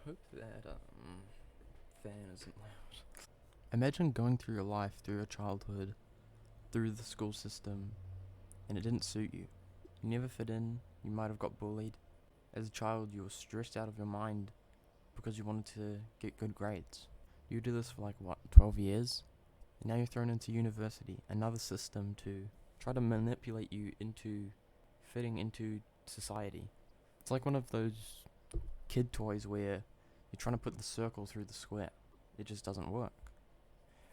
Hope that fan isn't loud. Imagine going through your life, through your childhood, through the school system, and it didn't suit you. You never fit in, you might have got bullied. As a child, you were stressed out of your mind because you wanted to get good grades. You do this for 12 years? And now you're thrown into university, another system to try to manipulate you into fitting into society. It's like one of those kid toys where you're trying to put the circle through the square. It just doesn't work.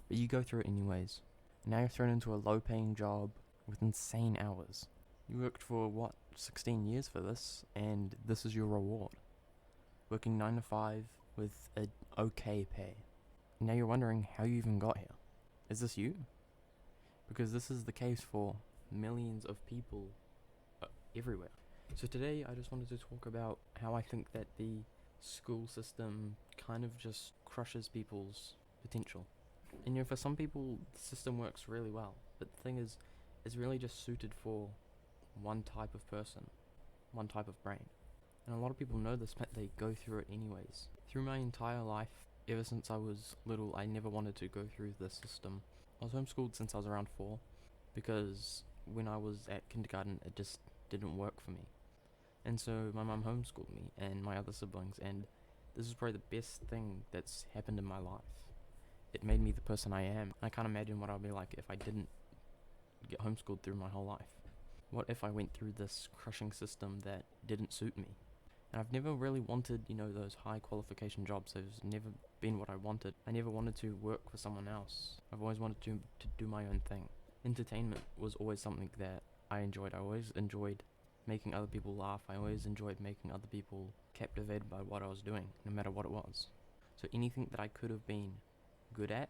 But you go through it anyways. Now you're thrown into a low-paying job with insane hours. You worked for 16 years for this, and this is your reward. Working 9 to 5 with a okay pay. And now you're wondering how you even got here. Is this you? Because this is the case for millions of people everywhere. So today I just wanted to talk about how I think that the school system kind of just crushes people's potential. And for some people, the system works really well, but the thing is, it's really just suited for one type of person, one type of brain. And a lot of people know this, but they go through it anyways. Through my entire life, ever since I was little, I never wanted to go through this system. I was homeschooled since I was around 4, because when I was at kindergarten, it just didn't work for me. And so my mum homeschooled me and my other siblings, and this is probably the best thing that's happened in my life. It made me the person I am. I can't imagine what I'd be like if I didn't get homeschooled through my whole life. What if I went through this crushing system that didn't suit me? And I've never really wanted, those high qualification jobs. It's never been what I wanted. I never wanted to work for someone else. I've always wanted to do my own thing. Entertainment was always something that I enjoyed. I always enjoyed making other people laugh. I always enjoyed making other people captivated by what I was doing, no matter what it was. So anything that I could have been good at,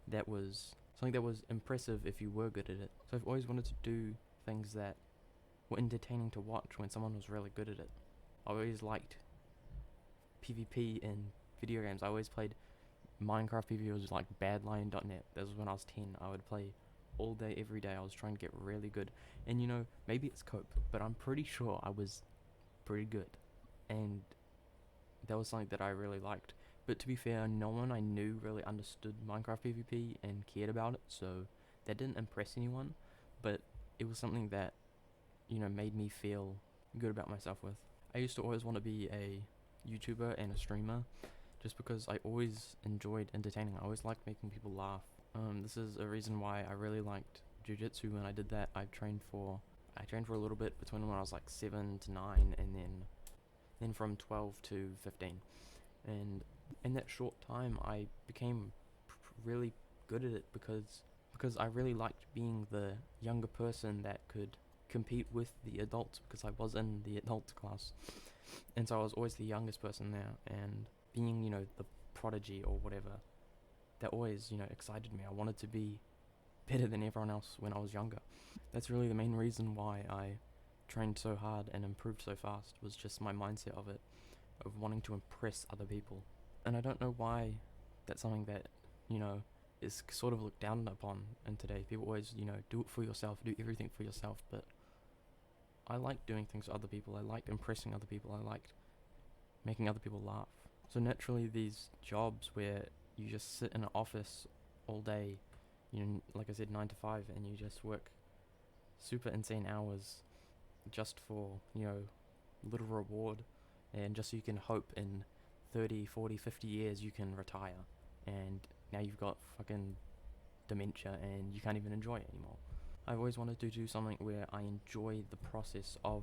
that was something that was impressive if you were good at it. So I've always wanted to do things that were entertaining to watch when someone was really good at it. I always liked PvP in video games. I always played Minecraft PvP. Was like badlion.net. That was when I was 10. I would play all day, every day. I was trying to get really good. And maybe it's cope, but I'm pretty sure I was pretty good. And that was something that I really liked. But to be fair, no one I knew really understood Minecraft PvP and cared about it, so that didn't impress anyone, but it was something that, made me feel good about myself with. I used to always want to be a YouTuber and a streamer, just because I always enjoyed entertaining. I always liked making people laugh. This is a reason why I really liked jiu-jitsu. When I did that, I trained for a little bit between when I was 7 to 9, and then from 12 to 15. And in that short time, I became really good at it because I really liked being the younger person that could compete with the adults, because I was in the adult class, and so I was always the youngest person there. And being the prodigy or whatever, that always excited me. I wanted to be better than everyone else when I was younger. That's really the main reason why I trained so hard and improved so fast, was just my mindset of wanting to impress other people. And I don't know why that's something that, is sort of looked down upon in today. People always, do it for yourself, do everything for yourself, but I liked doing things for other people. I liked impressing other people. I liked making other people laugh. So naturally, these jobs where you just sit in an office all day, like I said, 9 to 5, and you just work super insane hours just for, little reward, and just so you can hope in 30, 40, 50 years you can retire, and now you've got fucking dementia and you can't even enjoy it anymore. I've always wanted to do something where I enjoy the process of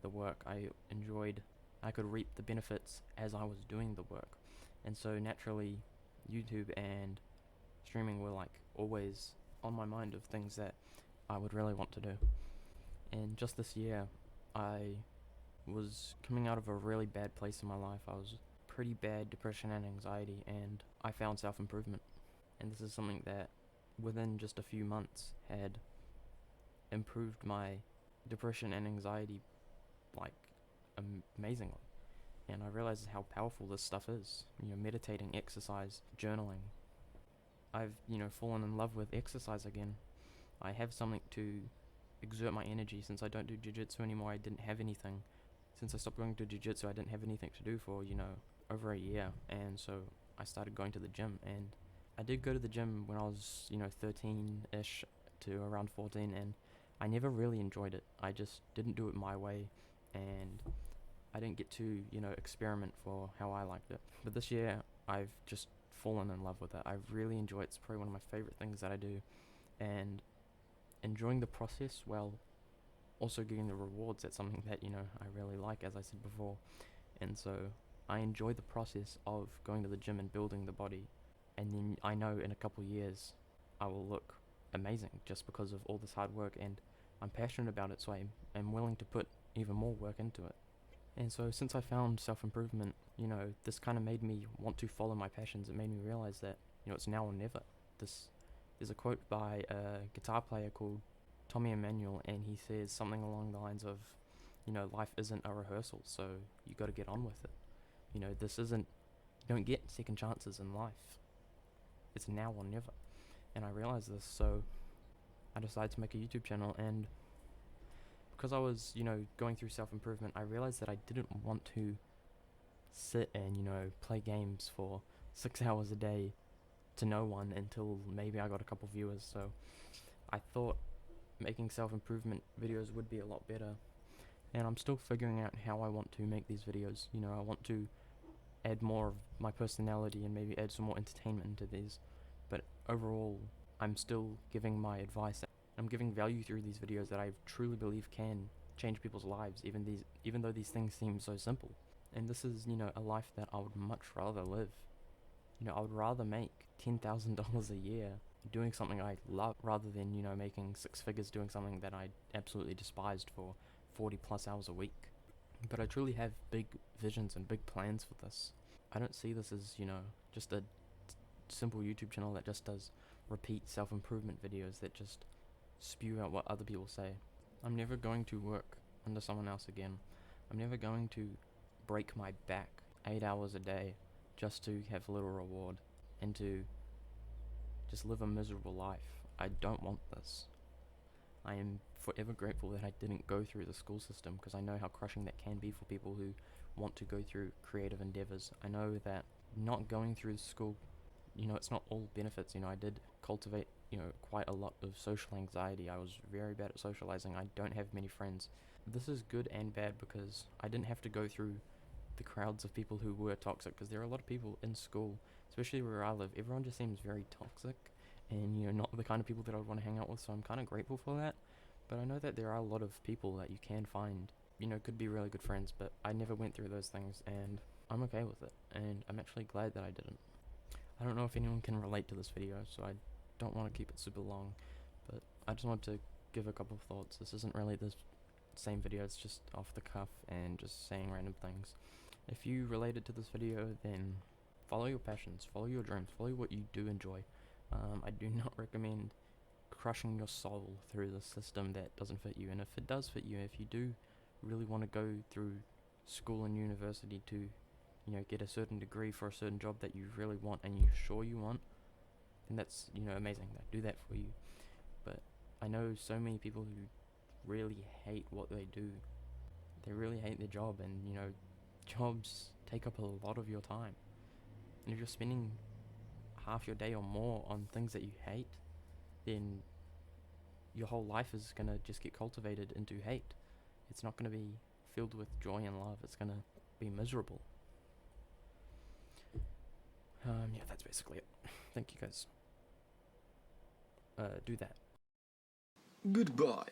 the work. I could reap the benefits as I was doing the work. And so naturally, YouTube and streaming were always on my mind of things that I would really want to do. And just this year, I was coming out of a really bad place in my life. I was pretty bad depression and anxiety, and I found self-improvement. And this is something that within just a few months had improved my depression and anxiety amazingly. And I realized how powerful this stuff is. Meditating, exercise, journaling. I've, fallen in love with exercise again. I have something to exert my energy. Since I don't do jiu-jitsu anymore, I didn't have anything. Since I stopped going to jiu-jitsu, I didn't have anything to do for, over a year, and so I started going to the gym, and I did go to the gym when I was 13ish to around 14, and I never really enjoyed it. I just didn't do it my way, and I didn't get to experiment for how I liked it. But this year I've just fallen in love with it. I really enjoy it. It's probably one of my favorite things that I do, and enjoying the process while also getting the rewards. That's something that I really like, as I said before. And so I enjoy the process of going to the gym and building the body, and then I know in a couple years I will look amazing just because of all this hard work, and I'm passionate about it, so I'm willing to put even more work into it. And so since I found self-improvement, this kind of made me want to follow my passions. It made me realize that it's now or never. There's a quote by a guitar player called Tommy Emmanuel, and he says something along the lines of, life isn't a rehearsal, so you got to get on with it. This isn't, you don't get second chances in life. It's now or never. And I realized this, so I decided to make a YouTube channel, and because I was, going through self-improvement, I realized that I didn't want to sit and, play games for 6 hours a day to no one until maybe I got a couple viewers. So I thought making self-improvement videos would be a lot better, and I'm still figuring out how I want to make these videos. I want to add more of my personality and maybe add some more entertainment into these, but overall I'm still giving my advice. I'm giving value through these videos that I truly believe can change people's lives, even though these things seem so simple. And this is, a life that I would much rather live. I would rather make $10,000 a year doing something I love rather than, making 6 figures doing something that I absolutely despised for 40 plus hours a week. But I truly have big visions and big plans for this. I don't see this as, just a simple YouTube channel that just does repeat self-improvement videos that just spew out what other people say. I'm never going to work under someone else again. I'm never going to break my back 8 hours a day just to have a little reward and to just live a miserable life. I don't want this. I am forever grateful that I didn't go through the school system, because I know how crushing that can be for people who want to go through creative endeavors. I know that not going through school, it's not all benefits. I did cultivate, quite a lot of social anxiety. I was very bad at socializing. I don't have many friends. This is good and bad because I didn't have to go through the crowds of people who were toxic, because there are a lot of people in school, especially where I live. Everyone just seems very toxic and, not the kind of people that I would want to hang out with, so I'm kind of grateful for that. But I know that there are a lot of people that you can find, could be really good friends, but I never went through those things, and I'm okay with it, and I'm actually glad that I didn't. I don't know if anyone can relate to this video, so I don't want to keep it super long, but I just wanted to give a couple of thoughts. This isn't really the same video, it's just off the cuff and just saying random things. If you related to this video, then follow your passions, follow your dreams, follow what you do enjoy. I do not recommend crushing your soul through the system that doesn't fit you, and if it does fit you, if you do really want to go through school and university to get a certain degree for a certain job that you really want and you're sure you want, then that's amazing. Do that for you. But I know so many people who really hate what they do. They really hate their job, and jobs take up a lot of your time, and if you're spending half your day or more on things that you hate, then your whole life is going to just get cultivated into hate. It's not going to be filled with joy and love. It's going to be miserable. Yeah, that's basically it. Thank you guys. Do that. Goodbye.